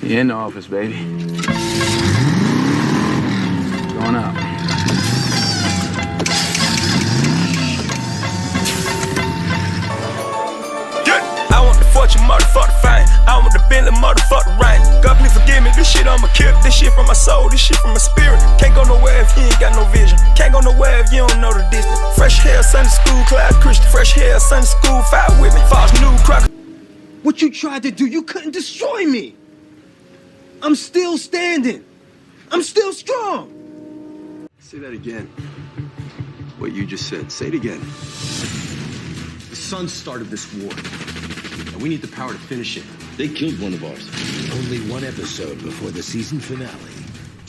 You're in the office, baby. Going up. I want the fortune, motherfucker fine. I want the Bentley, motherfucker right. God please forgive me, this shit I'ma kill. This shit from my soul, this shit from my spirit. Can't go nowhere if you ain't got no vision. Can't go nowhere if you don't know the distance. Fresh hair, Sunday school, class Christian. Fresh hair, Sunday school, fight with me. False new crock. What you tried to do, you couldn't destroy me. I'm still standing. I'm still strong. Say that again. What you just said. Say it again. The sun started this war, and we need the power to finish it. They killed one of ours. Only one episode before the season finale.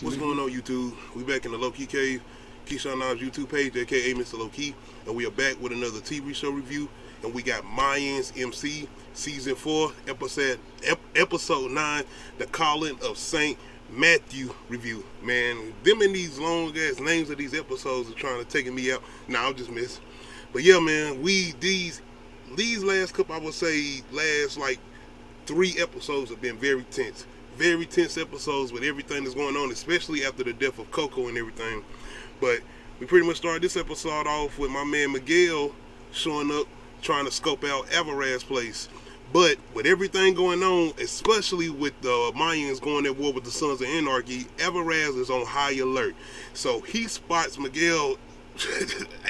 What's going on, YouTube? We back in the Low Key Cave, Keyshawn Knobs YouTube page, aka Mr. Low Key, and we are back with another TV show review. And we got MAYANSMC season 4, episode 9, the Calling of Saint Matthew review. Man, them and these long ass names of these episodes are trying to take me out. Nah, I'm just messing. But yeah, man, these last couple, I would say, last like 3 episodes have been very tense. Very tense episodes with everything that's going on, especially after the death of Coco and everything. But we pretty much started this episode off with my man Miguel showing up, trying to scope out Alvarez's place. But with everything going on, especially with the Mayans going at war with the Sons of Anarchy, Alvarez is on high alert. So he spots Miguel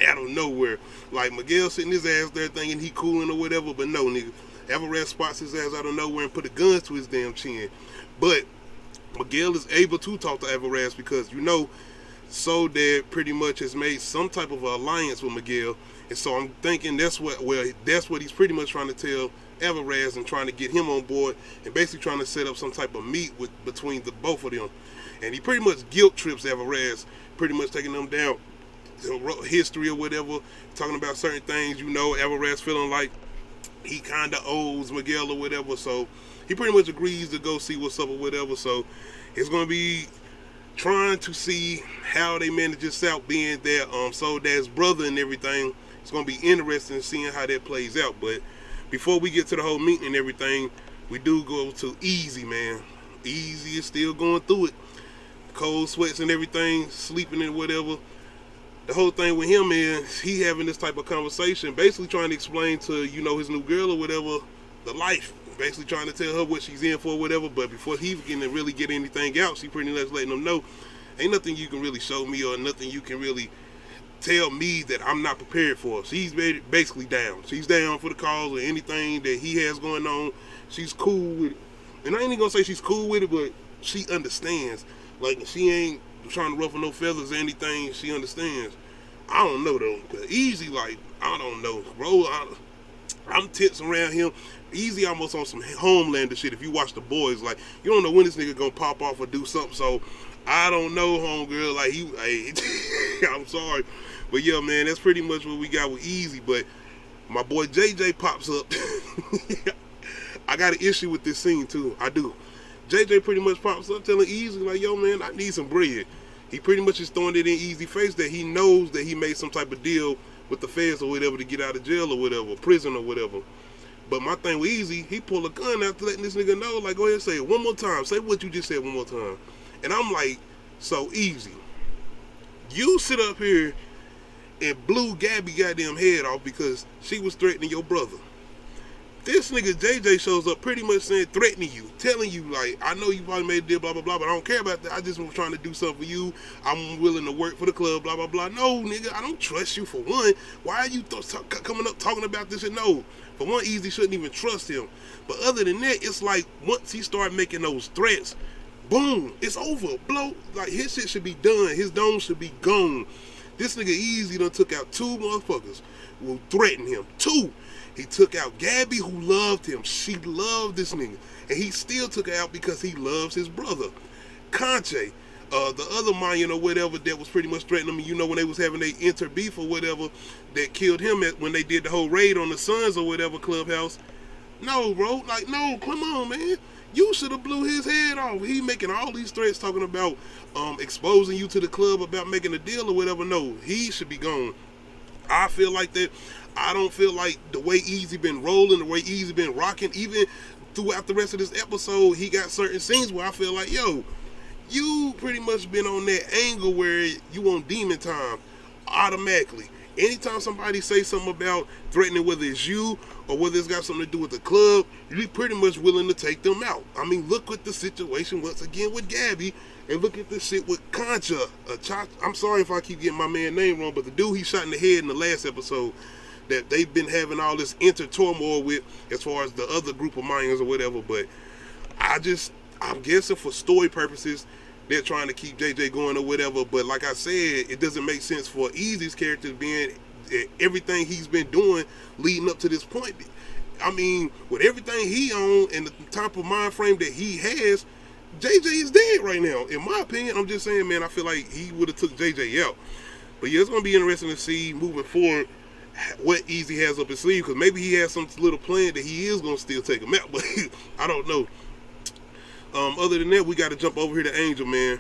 out of nowhere. Like, Miguel sitting his ass there thinking he cooling or whatever, but no, nigga. Alvarez spots his ass out of nowhere and put a gun to his damn chin. But Miguel is able to talk to Alvarez because, you know, Soledad pretty much has made some type of alliance with Miguel. And so I'm thinking that's what he's pretty much trying to tell Alvarez and trying to get him on board and basically trying to set up some type of meet between the both of them. And he pretty much guilt trips Alvarez, pretty much taking them down history or whatever, talking about certain things, you know, Alvarez feeling like he kind of owes Miguel or whatever. So he pretty much agrees to go see what's up or whatever. So it's going to be trying to see how they manage this out, being that Soledad's brother and everything. It's going to be interesting seeing how that plays out. But before we get to the whole meeting and everything, we do go to Easy, man. Easy is still going through it. Cold sweats and everything, sleeping and whatever. The whole thing with him is he having this type of conversation, basically trying to explain to, you know, his new girl or whatever, the life. Basically trying to tell her what she's in for or whatever. But before he can really get anything out, she pretty much letting him know, ain't nothing you can really show me or nothing you can really tell me that I'm not prepared for. She's basically down. She's down for the cause or anything that he has going on. She's cool with it. And I ain't even gonna say she's cool with it, but she understands. Like, she ain't trying to ruffle no feathers or anything. She understands. I don't know though. Easy, like, I don't know, bro. I'm tense around him. Easy almost on some Homelander shit. If you watch The Boys, like, you don't know when this nigga gonna pop off or do something. So I don't know, homegirl. Like, I'm sorry. But yeah, man, that's pretty much what we got with Easy. But my boy JJ pops up. I got an issue with this scene too. I do. JJ pretty much pops up telling Easy, like, yo, man, I need some bread. He pretty much is throwing it in Easy's face that he knows that he made some type of deal with the feds or whatever to get out of jail or whatever, prison or whatever. But my thing with Easy, he pulled a gun after letting this nigga know, like, go ahead and say it one more time. Say what you just said one more time. And I'm like, so Easy, you sit up here and blew Gabby goddamn head off because she was threatening your brother. This nigga JJ shows up pretty much saying, threatening you, telling you, like, I know you probably made a deal, blah, blah, blah, but I don't care about that. I just was trying to do something for you. I'm willing to work for the club, blah, blah, blah. No, nigga, I don't trust you for one. Why are you coming up talking about this? And no, for one, Easy shouldn't even trust him. But other than that, it's like once he started making those threats, boom, it's over. Blow, like, his shit should be done. His dome should be gone. This nigga Easy done took out 2 motherfuckers who threatened him. 2. He took out Gabby, who loved him. She loved this nigga. And he still took her out because he loves his brother. Conche, the other Mayan or whatever that was pretty much threatening him, you know, when they was having their inter-beef or whatever, that killed him when they did the whole raid on the Sons or whatever clubhouse. No, bro. Like, no, come on, man. You should have blew his head off. He making all these threats talking about exposing you to the club, about making a deal or whatever. No, he should be gone. I feel like that. I don't feel like the way Easy been rolling, the way Easy been rocking, even throughout the rest of this episode, he got certain scenes where I feel like, yo, you pretty much been on that angle where you want demon time automatically. Anytime somebody say something about threatening, whether it's you or whether it's got something to do with the club, you're pretty much willing to take them out. I mean, look at the situation once again with Gabby, and look at the shit with Concha. I'm sorry if I keep getting my man's name wrong, but the dude he shot in the head in the last episode that they've been having all this inter-turmoil with as far as the other group of Mayans or whatever. But I'm guessing for story purposes, they're trying to keep JJ going or whatever. But like I said, it doesn't make sense for Easy's character being everything he's been doing leading up to this point. I mean, with everything he on and the type of mind frame that he has, JJ is dead right now. In my opinion, I'm just saying, man, I feel like he would have took JJ out. But yeah, it's going to be interesting to see moving forward what Easy has up his sleeve, because maybe he has some little plan that he is going to still take him out, but I don't know. Other than that, we got to jump over here to Angel, man.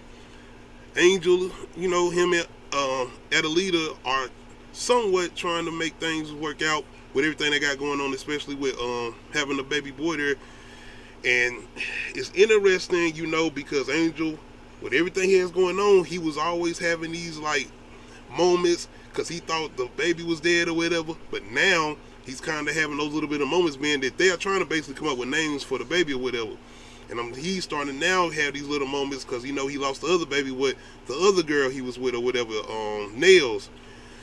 Angel, you know, him and Adelita are somewhat trying to make things work out with everything they got going on, especially with having a baby boy there. And it's interesting, you know, because Angel, with everything he has going on, he was always having these like moments because he thought the baby was dead or whatever. But now he's kind of having those little bit of moments, being that they are trying to basically come up with names for the baby or whatever. And he's starting to now have these little moments because, you know, he lost the other baby with the other girl he was with or whatever, Nails.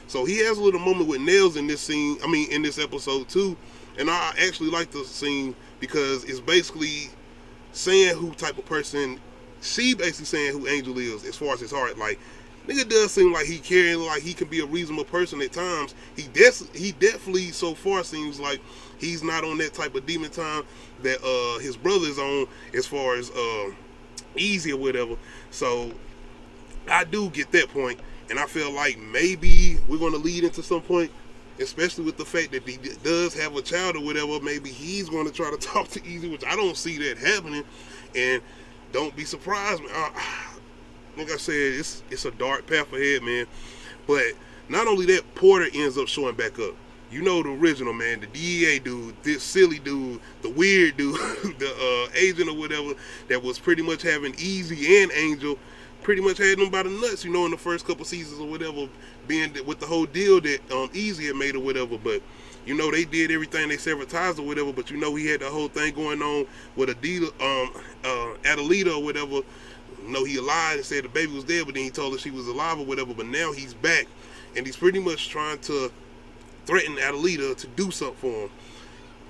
So he has a little moment with Nails in this scene, in this episode too. And I actually like the scene because it's basically saying who type of person, she basically saying who Angel is as far as his heart. Like, nigga does seem like he caring, like he can be a reasonable person at times. He definitely so far seems like he's not on that type of demon time that his brother's on as far as Easy or whatever. So I do get that point, and I feel like maybe we're going to lead into some point, especially with the fact that he does have a child or whatever. Maybe he's going to try to talk to Easy, which I don't see that happening. And don't be surprised, man. Like I said, it's a dark path ahead, man. But not only that, Porter ends up showing back up. You know the original, man, the DEA dude, this silly dude, the weird dude, the agent or whatever that was pretty much having Easy and Angel, pretty much had them by the nuts, you know, in the first couple seasons or whatever, being with the whole deal that Easy had made or whatever. But, you know, they did everything, they severed ties or whatever, but you know he had the whole thing going on with Adelita or whatever. You know, he lied and said the baby was dead, but then he told her she was alive or whatever. But now he's back, and he's pretty much trying to threaten Adelita to do something for him,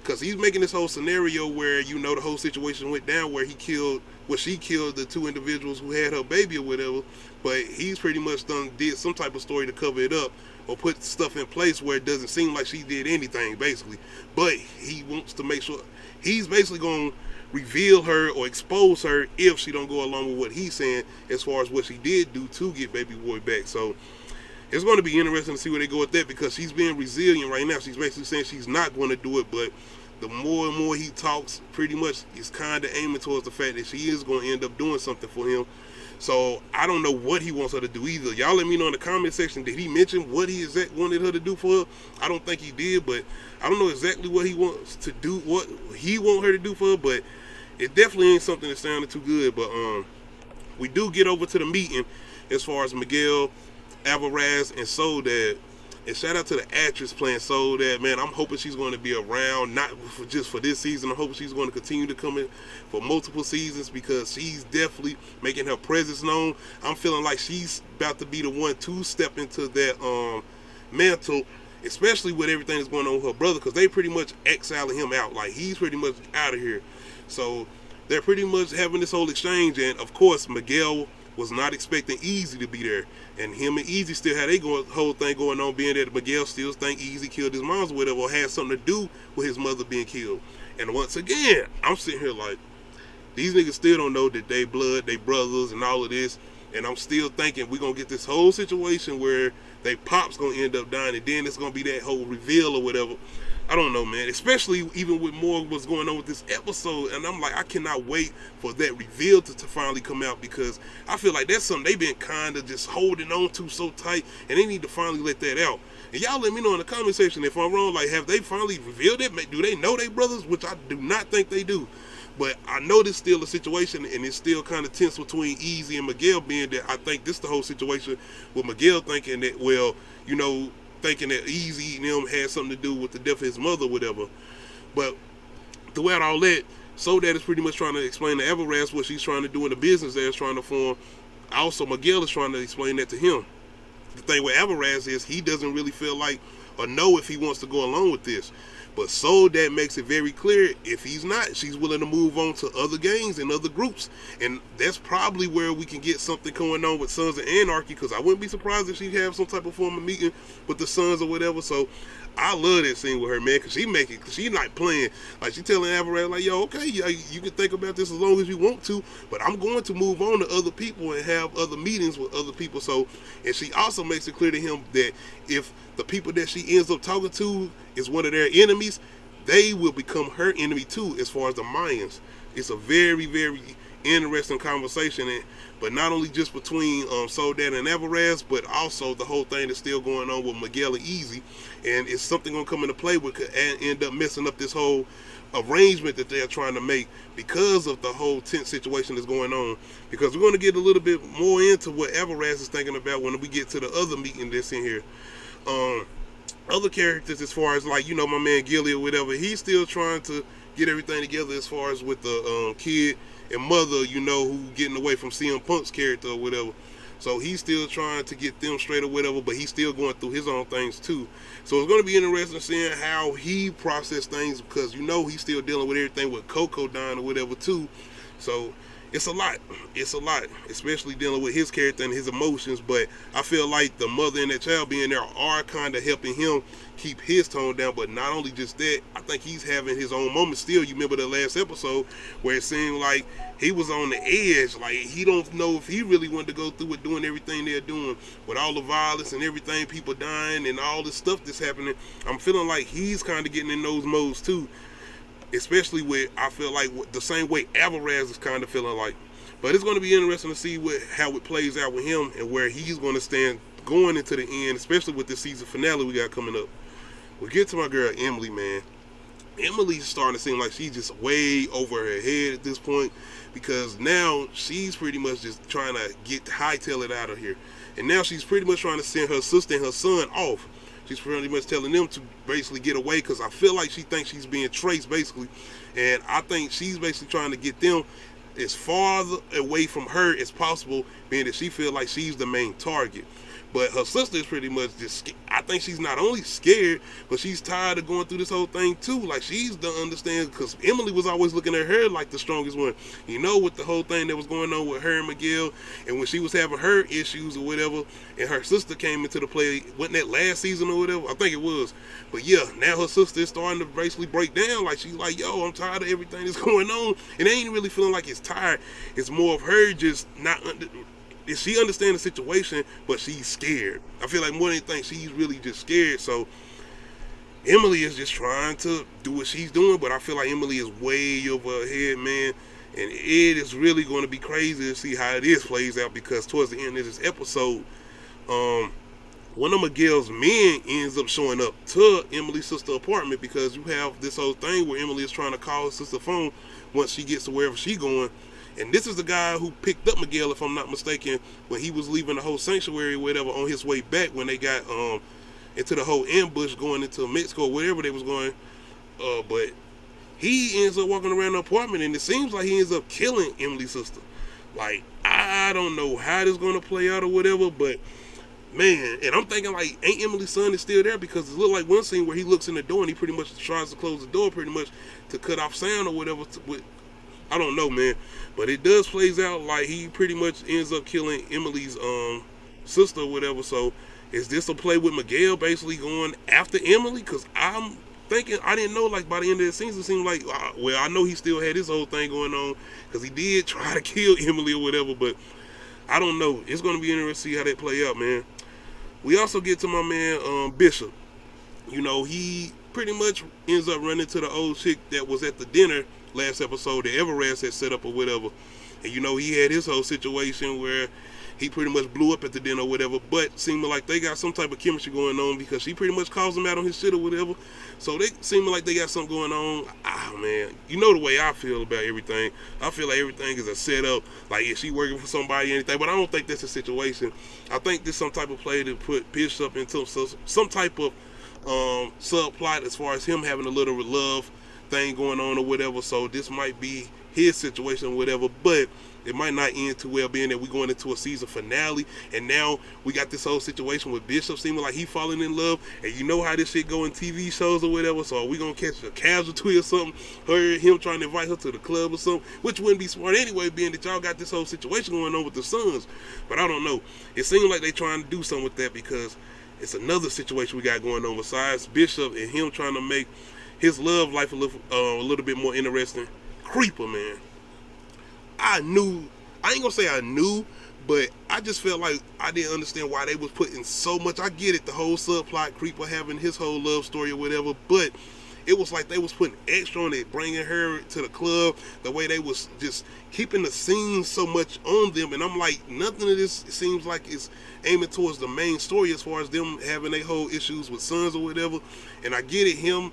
because he's making this whole scenario where, you know, the whole situation went down where she killed the two individuals who had her baby or whatever. But he's pretty much did some type of story to cover it up or put stuff in place where it doesn't seem like she did anything, basically. But he wants to make sure he's basically going to reveal her or expose her if she don't go along with what he's saying as far as what she did do to get baby boy back. So it's going to be interesting to see where they go with that, because she's being resilient right now. She's basically saying she's not going to do it, but the more and more he talks, pretty much is kind of aiming towards the fact that she is going to end up doing something for him. So I don't know what he wants her to do either. Y'all let me know in the comment section, did he mention what he wanted her to do for her? I don't think he did, but I don't know exactly what he wants to do, what he want her to do for her, but it definitely ain't something that sounded too good. But we do get over to the meeting as far as Miguel, Alvarez, and Soledad. And shout out to the actress playing Soledad, man. I'm hoping she's going to be around, not just for this season. I'm hoping she's going to continue to come in for multiple seasons, because she's definitely making her presence known. I'm feeling like she's about to be the one to step into that mantle, especially with everything that's going on with her brother, because they pretty much exiling him out. Like, he's pretty much out of here. So they're pretty much having this whole exchange. And of course, Miguel was not expecting Easy to be there, and him and Easy still had a whole thing going on, being that Miguel still think Easy killed his mom or whatever, or had something to do with his mother being killed. And once again, I'm sitting here like, these niggas still don't know that they blood, they brothers, and all of this. And I'm still thinking we're gonna get this whole situation where they pop's gonna end up dying, and then it's gonna be that whole reveal or whatever. I don't know, man. Especially even with more what's going on with this episode. And I'm like, I cannot wait for that reveal to finally come out, because I feel like that's something they've been kind of just holding on to so tight, and they need to finally let that out. And y'all let me know in the comment section if I'm wrong. Like, have they finally revealed it? Do they know they brothers? Which I do not think they do. But I know there's still a situation, and it's still kind of tense between Easy and Miguel, being that I think this the whole situation with Miguel thinking that, well, you know, thinking that Easy and them had something to do with the death of his mother or whatever. But throughout all that, So that is pretty much trying to explain to Everest what she's trying to do in the business they're trying to form. Also, Miguel is trying to explain that to him. The thing with Everest is he doesn't really feel like or know if he wants to go along with this. But so that makes it very clear if he's not, she's willing to move on to other gangs and other groups. And that's probably where we can get something going on with Sons of Anarchy, because I wouldn't be surprised if she have some type of form of meeting with the Sons or whatever. So I love that scene with her, man, because she not playing. Like, she telling Everett, like, yo, okay, you can think about this as long as you want to, but I'm going to move on to other people and have other meetings with other people. So, and she also makes it clear to him that if the people that she ends up talking to is one of their enemies, they will become her enemy too, as far as the Mayans. It's a very, very interesting conversation, but not only just between Soledad and Everest, but also the whole thing that's still going on with Miguel and Easy, and it's something gonna come into play with, could end up messing up this whole arrangement that they're trying to make because of the whole tense situation that's going on. Because we're going to get a little bit more into what Everest is thinking about when we get to the other meeting that's in here. Other characters, as far as, like, you know, my man Gilly or whatever, he's still trying to get everything together as far as with the kid and mother, you know, who getting away from CM Punk's character or whatever. So he's still trying to get them straight or whatever, but he's still going through his own things too. So it's going to be interesting seeing how he process things, because, you know, he's still dealing with everything with Coco dying or whatever too. So it's a lot, especially dealing with his character and his emotions. But I feel like the mother and that child being there are kind of helping him keep his tone down. But not only just that, I think he's having his own moments still. You remember the last episode where it seemed like he was on the edge, like he don't know if he really wanted to go through with doing everything they're doing, with all the violence and everything, people dying and all this stuff that's happening. I'm feeling like he's kind of getting in those modes too, especially with, I feel like, the same way Alvarez is kind of feeling like. But it's going to be interesting to see how it plays out with him and where he's going to stand going into the end, especially with the season finale we got coming up. We'll get to my girl Emily, man. Emily's starting to seem like she's just way over her head at this point, because now she's pretty much just trying to hightail it out of here. And now she's pretty much trying to send her sister and her son off. She's pretty much telling them to basically get away, because I feel like she thinks she's being traced, basically. And I think she's basically trying to get them as far away from her as possible, being that she feels like she's the main target. But her sister is pretty much just, I think she's not only scared, but she's tired of going through this whole thing too. Like, she's don't understand, because Emily was always looking at her like the strongest one. You know, with the whole thing that was going on with her and Miguel, and when she was having her issues or whatever, and her sister came into the play, wasn't that last season or whatever? I think it was. But yeah, now her sister is starting to basically break down. Like, she's like, yo, I'm tired of everything that's going on. And they ain't really feeling like it's tired. It's more of her just not she understands the situation, but she's scared. I feel like more than anything, she's really just scared. So Emily is just trying to do what she's doing, but I feel like Emily is way over her head, man. And it is really going to be crazy to see how this plays out, because towards the end of this episode, one of Miguel's men ends up showing up to Emily's sister's apartment, because you have this whole thing where Emily is trying to call her sister's phone once she gets to wherever she's going. And this is the guy who picked up Miguel, if I'm not mistaken, when he was leaving the whole sanctuary or whatever on his way back, when they got into the whole ambush going into Mexico, wherever they was going. But he ends up walking around the apartment, and it seems like he ends up killing Emily's sister. Like, I don't know how this is going to play out or whatever, but man, and I'm thinking, like, ain't Emily's son is still there? Because it looked like one scene where he looks in the door and he pretty much tries to close the door pretty much to cut off sound or whatever. I don't know, man, but it does plays out like he pretty much ends up killing Emily's sister or whatever. So is this a play with Miguel basically going after Emily? Because I'm thinking, I didn't know, like, by the end of the season, it seemed like, well, I know he still had this whole thing going on, because he did try to kill Emily or whatever, but I don't know. It's going to be interesting to see how that play out, man. We also get to my man Bishop. You know, he pretty much ends up running to the old chick that was at the dinner last episode that Everest had set up or whatever. And, you know, he had his whole situation where he pretty much blew up at the dinner or whatever, but seeming like they got some type of chemistry going on because she pretty much calls him out on his shit or whatever. So they seeming like they got something going on. Ah, man, you know the way I feel about everything. I feel like everything is a setup. Like, is she working for somebody or anything? But I don't think that's a situation. I think this some type of play to put Bishop into some type of subplot as far as him having a little love thing going on or whatever. So this might be his situation or whatever, but it might not end too well, being that we're going into a season finale, and now we got this whole situation with Bishop seeming like he falling in love, and you know how this shit go in TV shows or whatever. So are we gonna catch a casualty or something? Him trying to invite her to the club or something, which wouldn't be smart anyway, being that y'all got this whole situation going on with the Suns. But I don't know. It seems like they trying to do something with that because it's another situation we got going on besides Bishop and him trying to make his love life a little bit more interesting. Creeper, man. I ain't gonna say I knew, but I just felt like I didn't understand why they was putting so much. I get it, the whole subplot, Creeper having his whole love story or whatever, but it was like they was putting extra on it, bringing her to the club, the way they was just keeping the scene so much on them, and I'm like, nothing of this seems like it's aiming towards the main story as far as them having their whole issues with Sons or whatever. And I get it, him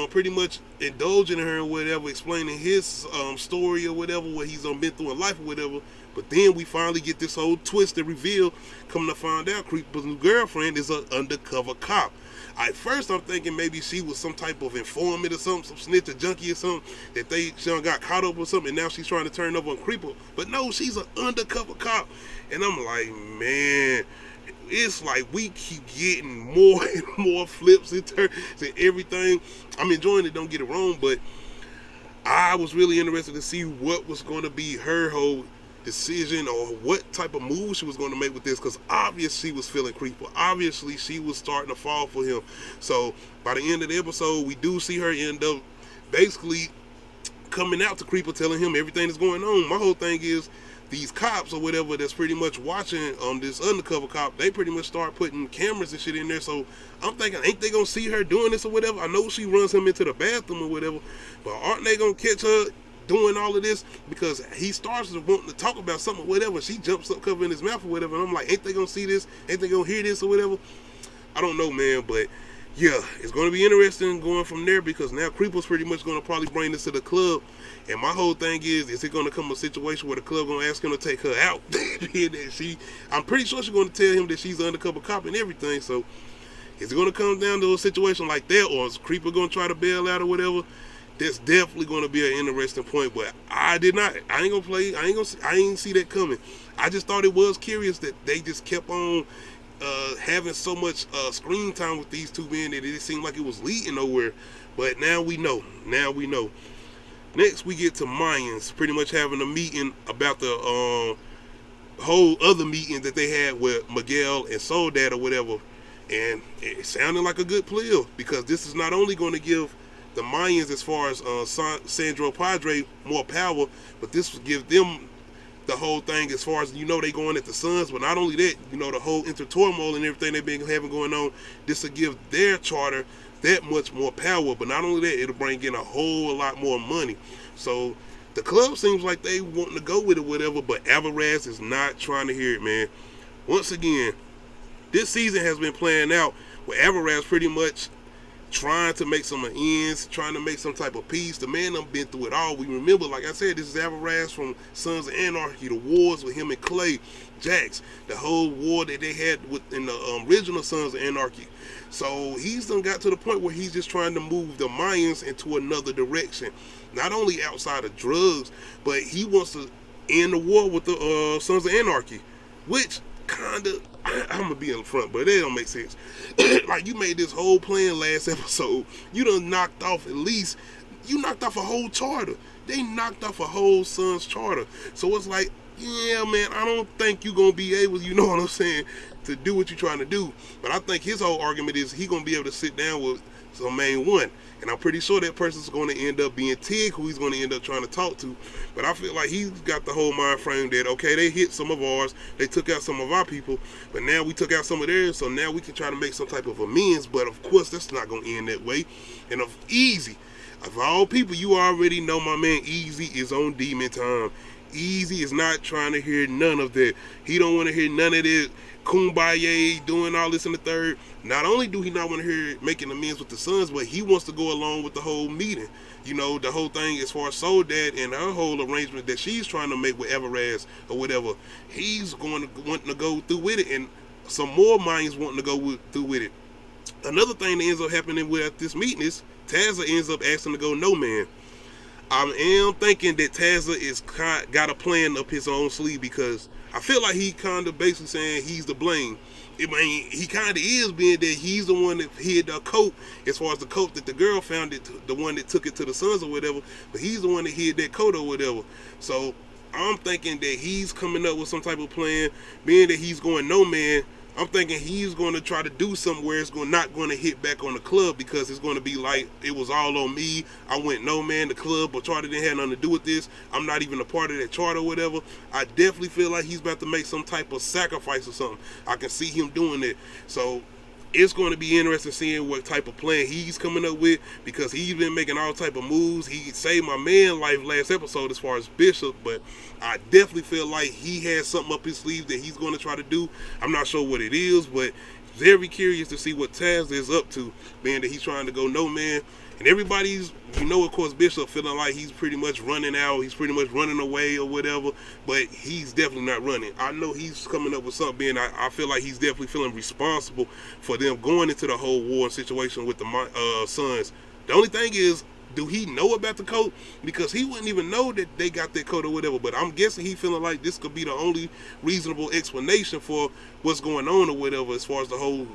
pretty much indulging her or whatever, explaining his story or whatever, what he's been through in life or whatever. But then we finally get this whole twist and reveal, coming to find out Creeper's new girlfriend is an undercover cop. At first I'm thinking maybe she was some type of informant or something, some snitch or junkie or something, that she done got caught up or something, and now she's trying to turn over on Creeper. But no, she's an undercover cop. And I'm like, man, it's like we keep getting more and more flips and turns and everything. I'm enjoying it, don't get it wrong, but I was really interested to see what was going to be her whole decision or what type of move she was going to make with this, because obviously she was feeling Creeper. Obviously she was starting to fall for him. So by the end of the episode, we do see her end up basically coming out to Creeper, telling him everything that's going on. My whole thing is, these cops or whatever that's pretty much watching this undercover cop, they pretty much start putting cameras and shit in there. So I'm thinking, ain't they gonna see her doing this or whatever? I know she runs him into the bathroom or whatever, but aren't they gonna catch her doing all of this? Because he starts to wanting to talk about something or whatever, she jumps up covering his mouth or whatever, and I'm like, ain't they gonna see this? Ain't they gonna hear this or whatever? I don't know, man, but yeah, it's going to be interesting going from there, because now Creeper's pretty much going to probably bring this to the club. And my whole thing is it going to come a situation where the club going to ask him to take her out? I'm pretty sure she's going to tell him that she's an undercover cop and everything. So is it going to come down to a situation like that, or is Creeper going to try to bail out or whatever? That's definitely going to be an interesting point. But I ain't see that coming. I just thought it was curious that they just kept on having so much screen time with these two men that it seemed like it was leading nowhere. But now we know. Next we get to Mayans pretty much having a meeting about the whole other meeting that they had with Miguel and Soledad or whatever, and it sounded like a good play, because this is not only going to give the Mayans, as far as Sandro Padre, more power, but this will give them the whole thing as far as, they going at the Suns. But not only that, the whole inter-turmoil and everything they've been having going on, this will give their charter that much more power. But not only that, it'll bring in a whole lot more money. So the club seems like they wanting to go with it, whatever, but Alvarez is not trying to hear it, man. Once again, this season has been playing out where Alvarez pretty much trying to make some ends, trying to make some type of peace. The man done been through it all. We remember, like I said, this is Alvarez from Sons of Anarchy, the wars with him and Clay Jax, the whole war that they had in the original Sons of Anarchy. So he's done got to the point where he's just trying to move the Mayans into another direction, not only outside of drugs, but he wants to end the war with the Sons of Anarchy, which kind of, I'm gonna be in front, but it don't make sense. Like, you made this whole plan last episode. You done knocked off a whole charter. They knocked off a whole Suns charter. So it's like, yeah, man, I don't think you're gonna be able, you know what I'm saying, to do what you're trying to do. But I think his whole argument is he gonna be able to sit down with some main one. And I'm pretty sure that person's going to end up being Tig, who he's going to end up trying to talk to. But I feel like he's got the whole mind frame that, okay, they hit some of ours, they took out some of our people, but now we took out some of theirs, so now we can try to make some type of amends. But of course, that's not going to end that way. And of all people, you already know my man Easy is on demon time. Easy is not trying to hear none of that. He don't want to hear none of that kumbaya, doing all this in the third. Not only do he not want to hear making amends with the sons, but he wants to go along with the whole meeting. You know, the whole thing as far as Soul Dad and her whole arrangement that she's trying to make with Everaz or whatever. He's wanting to go through with it, and some more Mayans wanting to go through with it. Another thing that ends up happening with this meeting is Tazza ends up asking to go no man. I am thinking that Tazza is got a plan up his own sleeve, because I feel like he kind of basically saying he's to blame. I mean, he kind of is, being that he's the one that hid the coat, as far as the coat that the girl found, it, the one that took it to the sons or whatever, but he's the one that hid that coat or whatever. So I'm thinking that he's coming up with some type of plan, being that he's going no man. I'm thinking he's going to try to do something where it's not going to hit back on the club, because it's going to be like, it was all on me. I went no man, the club or charter didn't have nothing to do with this. I'm not even a part of that charter or whatever. I definitely feel like he's about to make some type of sacrifice or something. I can see him doing it. So it's going to be interesting seeing what type of plan he's coming up with, because he's been making all type of moves. He saved my man life last episode as far as Bishop, but I definitely feel like he has something up his sleeve that he's going to try to do. I'm not sure what it is, but very curious to see what Taz is up to, being that he's trying to go no man. And everybody's, you know, of course, Bishop feeling like he's pretty much running out, he's pretty much running away or whatever, but he's definitely not running. I know he's coming up with something, being I feel like he's definitely feeling responsible for them going into the whole war situation with the sons. The only thing is, do he know about the coat? Because he wouldn't even know that they got that coat or whatever. But I'm guessing he feeling like this could be the only reasonable explanation for what's going on or whatever, as far as the whole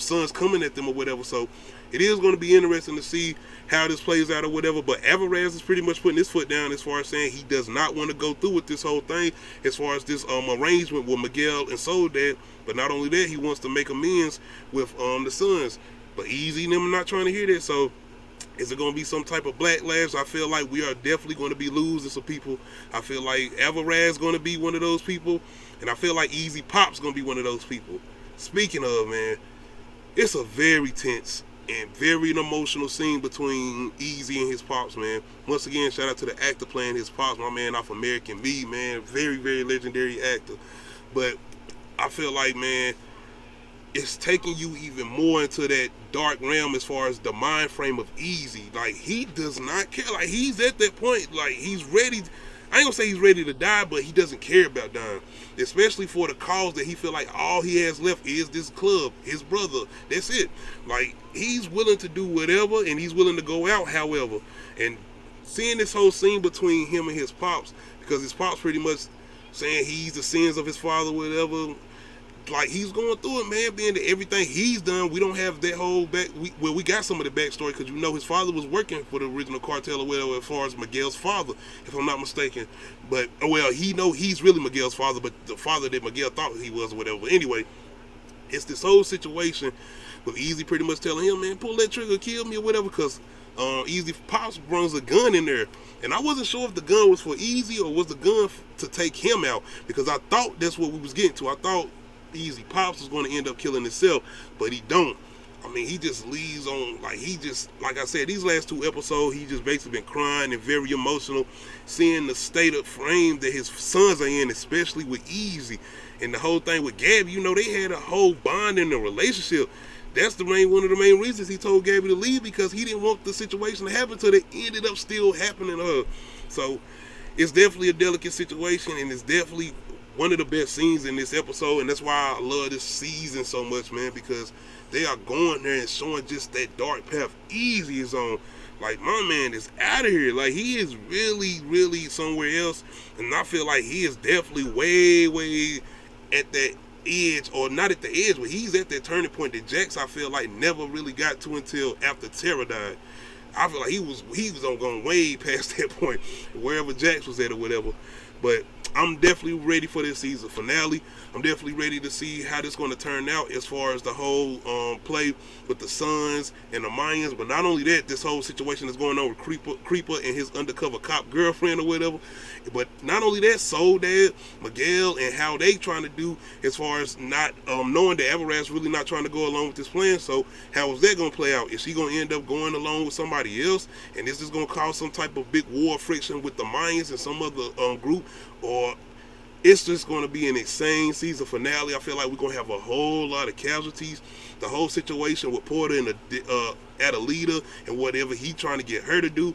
sons coming at them or whatever. So it is going to be interesting to see how this plays out or whatever. But Everaz is pretty much putting his foot down as far as saying he does not want to go through with this whole thing, as far as this arrangement with Miguel and Soul Dad. But not only that, he wants to make amends with the sons. But Easy and them are not trying to hear that. So is it going to be some type of backlash? I feel like we are definitely going to be losing some people. I feel like Everaz is going to be one of those people, and I feel like Easy Pop's going to be one of those people. Speaking of, man, it's a very tense and very emotional scene between Easy and his pops, man. Once again, shout out to the actor playing his pops, my man off American Me, man. Very, very legendary actor. But I feel like, man, it's taking you even more into that dark realm as far as the mind frame of Easy. Like, he does not care. Like, he's at that point, like, he's ready. I ain't gonna say he's ready to die, but he doesn't care about dying. Especially for the cause that he feel like all he has left is this club, his brother. That's it. Like, he's willing to do whatever, and he's willing to go out however. And seeing this whole scene between him and his pops, because his pops pretty much saying he's the sins of his father, whatever. Like, he's going through it, man, being that everything he's done, we don't have that whole back, we got some of the backstory, because you know his father was working for the original cartel or whatever, as far as Miguel's father, if I'm not mistaken. But, well, he's really Miguel's father, but the father that Miguel thought he was or whatever. But anyway, it's this whole situation with Easy pretty much telling him, man, pull that trigger, kill me or whatever, because Easy Pops brings a gun in there. And I wasn't sure if the gun was for Easy or was the gun to take him out, because I thought that's what we was getting to. I thought Easy Pops was going to end up killing himself, but he don't. I mean, he just leaves on, like, he just, like I said, these last 2 episodes, he just basically been crying and very emotional, seeing the state of frame that his sons are in, especially with Easy. And the whole thing with Gabby, you know, they had a whole bond in the relationship. That's one of the main reasons he told Gabby to leave, because he didn't want the situation to happen to her. It ended up still happening to her. So it's definitely a delicate situation, and it's definitely one of the best scenes in this episode, and that's why I love this season so much, man, because they are going there and showing just that dark path Easy is on. Like, my man is out of here. Like, he is really, really somewhere else, and I feel like he is definitely way, way at that edge, or not at the edge, but he's at that turning point that Jax, I feel like, never really got to until after Tara died. I feel like he was on going way past that point, wherever Jax was at or whatever. But I'm definitely ready for this season finale. I'm definitely ready to see how this is going to turn out as far as the whole play with the Sons and the Mayans. But not only that, this whole situation is going on with Creeper and his undercover cop girlfriend or whatever. But not only that, Soul Dad, Miguel, and how they trying to do as far as not knowing that Everaz really not trying to go along with this plan. So how is that going to play out? Is she going to end up going along with somebody else? And is this going to cause some type of big war friction with the Mayans and some other group? or it's just going to be an insane season finale. I feel like we're going to have a whole lot of casualties. The whole situation with Porter and Adelita and whatever he trying to get her to do.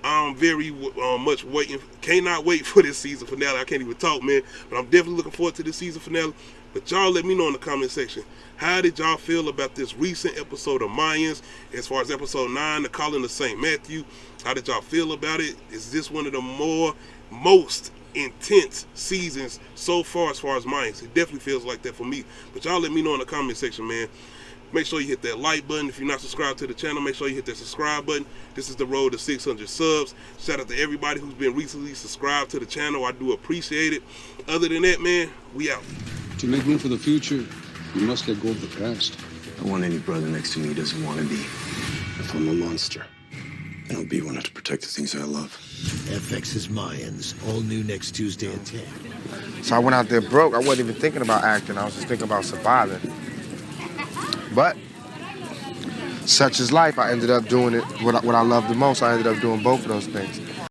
I'm very much waiting. Cannot wait for this season finale. I can't even talk, man. But I'm definitely looking forward to this season finale. But y'all let me know in the comment section. How did y'all feel about this recent episode of Mayans? As far as episode 9, the Calling of St. Matthew. How did y'all feel about it? Is this one of the most intense seasons so far as Mayans? It definitely feels like that for me. But y'all let me know in the comment section, man. Make sure you hit that like button. If you're not subscribed to the channel, make sure you hit that subscribe button. This is the road to 600 subs. Shout out to everybody who's been recently subscribed to the channel. I do appreciate it. Other than that, man, we out. To make room for the future, you must let go of the past. I want any brother next to me who doesn't want to be. If I'm a monster, then I'll be one to protect the things I love. FX's Mayans, all new next Tuesday at 10. So I went out there broke. I wasn't even thinking about acting. I was just thinking about surviving. But such is life. I ended up doing it what I love the most. I ended up doing both of those things.